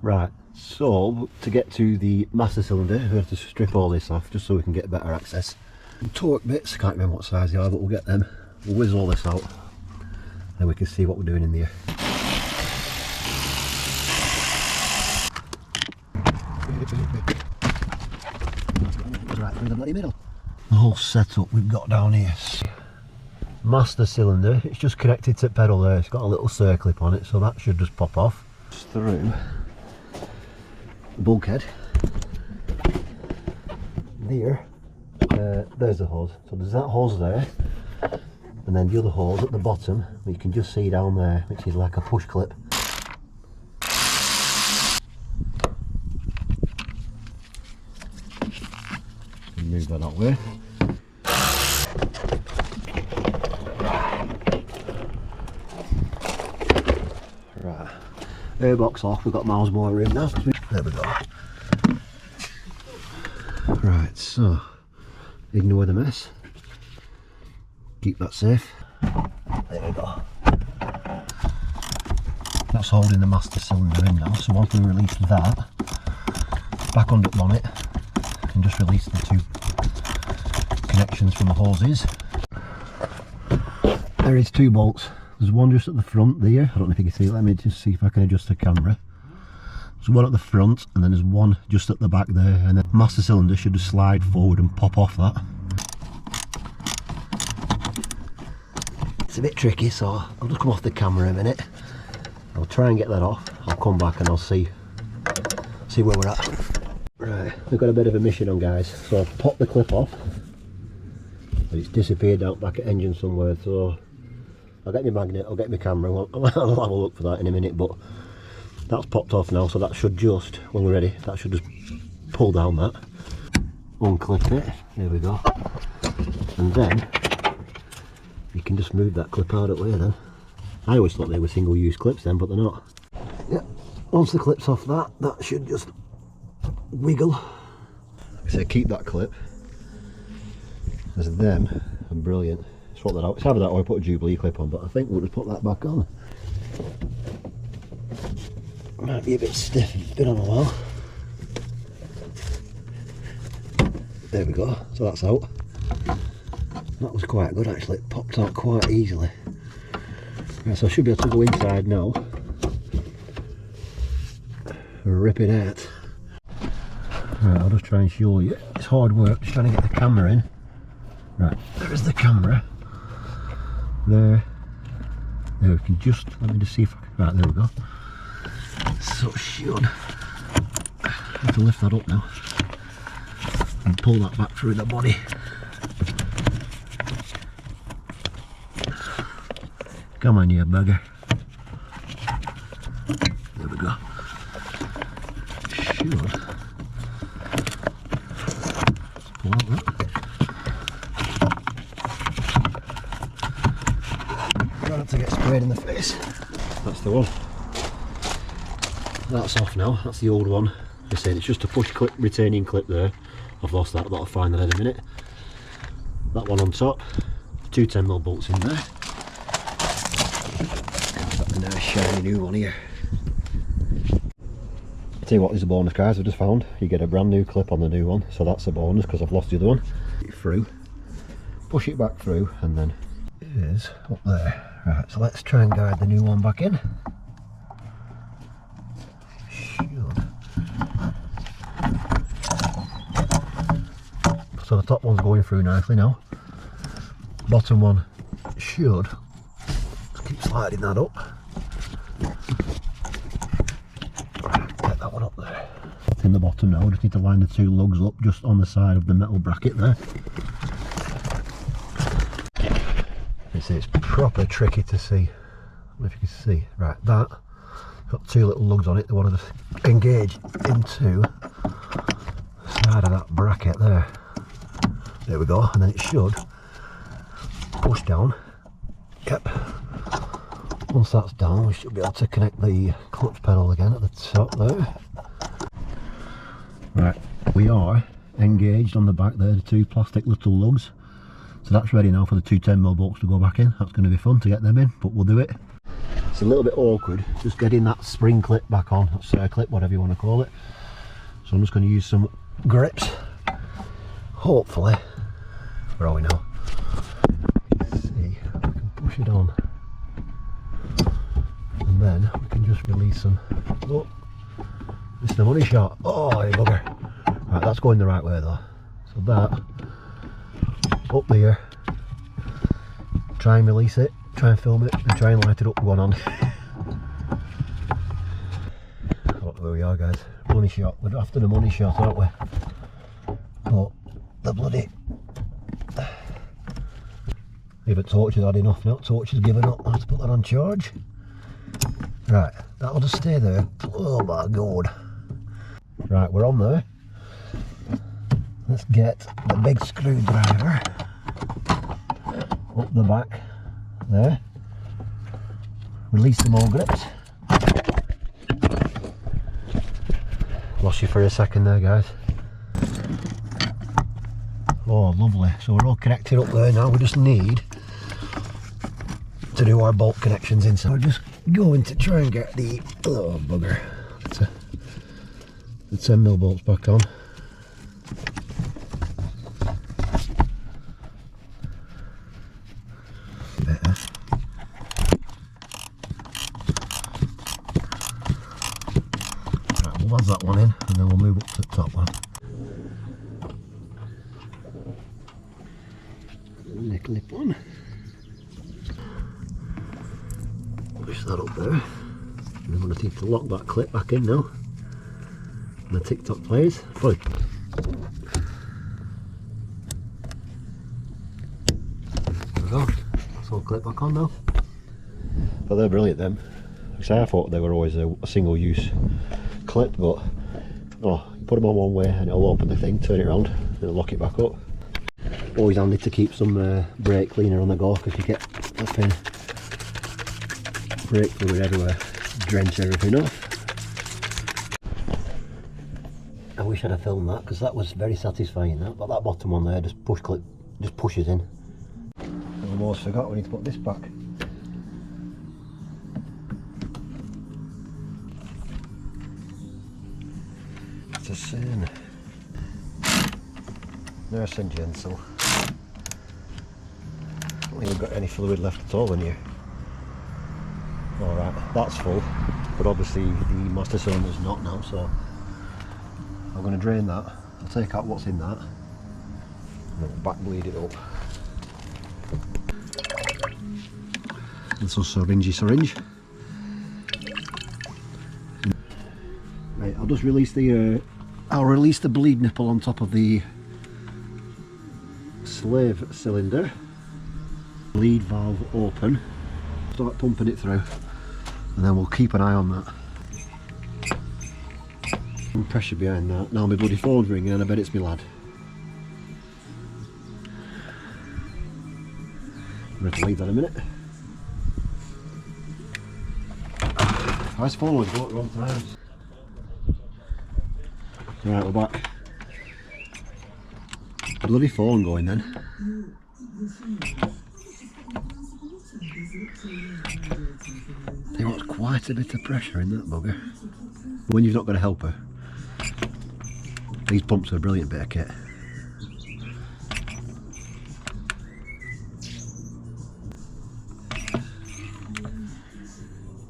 Right, so to get to the master cylinder we have to strip all this off just so we can get better access. Torque bits, I can't remember what size they are, but we'll get them. We'll whiz all this out, then we can see what we're doing in there. Right through the bloody middle. The whole setup we've got down here. Master cylinder, it's just connected to the pedal there. It's got a little circlip on it, so that should just pop off. Just through the bulkhead. There, there's the hose. So there's that hose there, and then the other hose at the bottom, you can just see down there, which is like a push clip. Move that that way. Right, airbox off, we've got miles more room now. There we go. Right, so ignore the mess, keep that safe. There we go. That's holding the master cylinder in now, so once we release that, back on the bonnet and just release the two connections from the hoses. There is two bolts. There's one just at the front there, I don't know if you can see it, let me just see if I can adjust the camera. There's one at the front and then there's one just at the back there, and the master cylinder should just slide forward and pop off that. It's a bit tricky, so I'll just come off the camera a minute. I'll try and get that off, I'll come back and I'll see where we're at. Right, we've got a bit of a mission on, guys, so I've popped the clip off, but it's disappeared out back at engine somewhere, so I'll get my magnet, I'll get my camera, I'll have a look for that in a minute, but that's popped off now, so that should just, when we're ready, that should just pull down that, unclip it, there we go, and then you can just move that clip out of the way then. I always thought they were single use clips then, but they're not. Yeah, once the clip's off that should just wiggle. Like I say, keep that clip, as them are brilliant. Swap that out. It's either that or I put a Jubilee clip on, but I think we'll just put that back on. Might be a bit stiff, it's been on a while. There we go, so that's out. That was quite good actually, it popped out quite easily. Right, so I should be able to go inside now, rip it out. Right, I'll just try and show you. It's hard work just trying to get the camera in. Right, there's the camera. There we can just, let me just see if I can, right, there we go. So should have to lift that up now and pull that back through the body. Come on, you bugger. There we go. Should pull out that. Try not to get sprayed in the face. That's the one. That's off now. That's the old one. I said it's just a push clip, retaining clip there. I've lost that, but I'll find that in a minute. That one on top. Two 10mm bolts in there. Got the nice shiny new one here. I'll tell you what, there's a bonus, guys, I've just found. You get a brand new clip on the new one, so that's a bonus because I've lost the other one. Get it through, push it back through, and then it is up there. Right, so let's try and guide the new one back in. So the top one's going through nicely now. Bottom one should. Just keep sliding that up. Get that one up there. In the bottom now, we just need to line the two lugs up just on the side of the metal bracket there. It's proper tricky to see. I don't know if you can see. Right, that got two little lugs on it. They want to just engage into the side of that bracket there. There we go, and then it should push down. Yep. Once that's down, we should be able to connect the clutch pedal again at the top there. Right, we are engaged on the back there, the two plastic little lugs. So that's ready now for the two 10mm bolts to go back in. That's going to be fun to get them in, but we'll do it. It's a little bit awkward just getting that spring clip back on, that circlip, whatever you want to call it. So I'm just going to use some grips. Hopefully, where are we now? Let's see, we can push it on. And then we can just release them. Oh, this is the money shot. Oh, you bugger. Right, that's going the right way though. So that, up there. Try and release it, try and film it, and try and light it up with one hand. I don't know where we are, guys. Money shot. We're after the money shot, aren't we? But the bloody... Even torch has had enough now. Torch has given up. I have to put that on charge. Right, that'll just stay there. Oh my god. Right, we're on there. Let's get the big screwdriver up the back there. Release the more grips. Lost you for a second there, guys. Oh, lovely. So we're all connected up there now. We just need to do our bolt connections inside. We're just going to try and get the, oh bugger, the 10mm bolts back on. Better. Right, we'll add that one in and then we'll move up to the top one. The clip on. Push that up there. And I'm going to need to lock that clip back in now. And the TikTok plays. There we go. That's all clip back on now. But they're brilliant, them. Actually, I thought they were always a single use clip, but oh, you put them on one way and it'll open the thing, turn it around, and it'll lock it back up. Always handy to keep some brake cleaner on the go, because you get flipping brake fluid everywhere, drench everything off. I wish I'd have filmed that, because that was very satisfying. That, but that bottom one there, just pushes in. I almost forgot we need to put this back. It's a sin. Nice and gentle. I don't think we've got any fluid left at all in here. Alright, that's full, but obviously the master cylinder's not now, so I'm going to drain that. I'll take out what's in that and then back bleed it up. And so syringe. Right, I'll just release the bleed nipple on top of the slave cylinder. Bleed valve open. Start pumping it through, and then we'll keep an eye on that. And pressure behind that. Now my bloody phone's ringing and I bet it's my lad. I'm going to leave that a minute. How's phone always go at the wrong times? Right, we're back. Bloody phone going then. There was quite a bit of pressure in that bugger. When you've not got a helper, these pumps are a brilliant bit of kit.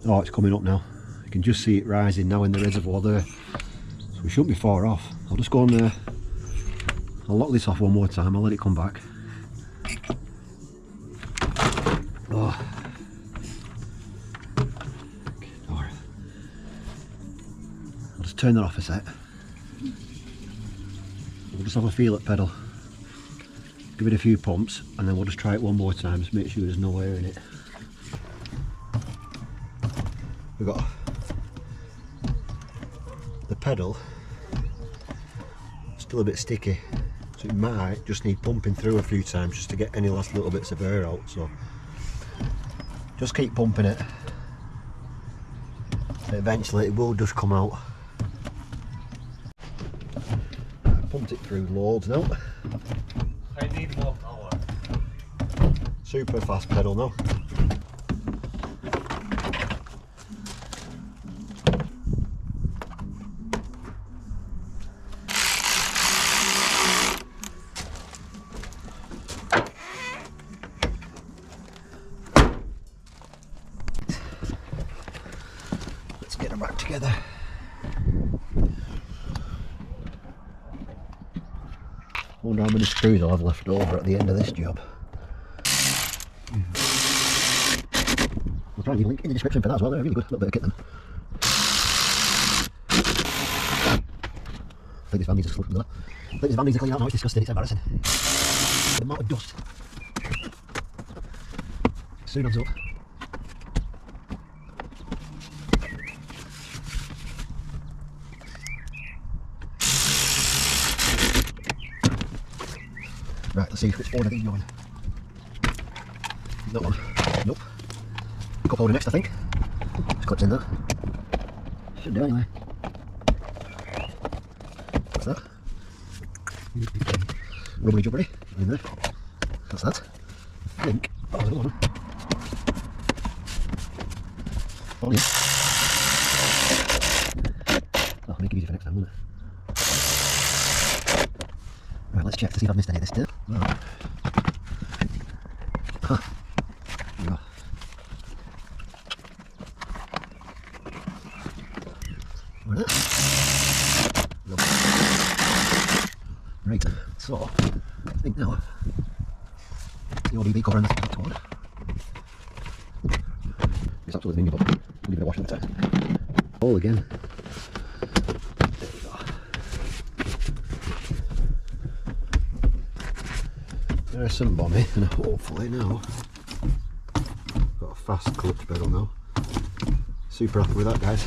Oh, it's coming up now. You can just see it rising now in the reservoir there. So we shouldn't be far off. I'll just go on there. I'll lock this off one more time, I'll let it come back. Oh. I'll just turn that off a sec. We'll just have a feel at pedal. Give it a few pumps and then we'll just try it one more time, just make sure there's no air in it. We've got the pedal, still a bit sticky. So it might just need pumping through a few times just to get any last little bits of air out, so just keep pumping it. Eventually it will just come out. I pumped it through loads now. I need more power. Super fast pedal now. together. Wonder how many screws I'll have left over at the end of this job. I'll try and leave a link in the description for that as well. They're really good. A little bit of kit them. I think this van needs to clean out now. It's disgusting. It's embarrassing. The amount of dust. Soon adds up. Right, let's see which order these going. That one. Nope. Cup holder next, I think. Just clips in there. Should do anyway. What's that? Rubbery jubbery. In there. That's that. I think. Oh, there's another one. Oh, yeah. That'll make it easy for next time, won't it? Right, let's check to see if I've missed any of this too. No. Huh. There we go. Right there. Nope. Right, so I think now the ODB cover on the top one. It's absolutely minging, but we'll give it a wash at the time. All again. There we go. There's some bommy, and hopefully now got a fast clutch pedal now. Super happy with that, guys.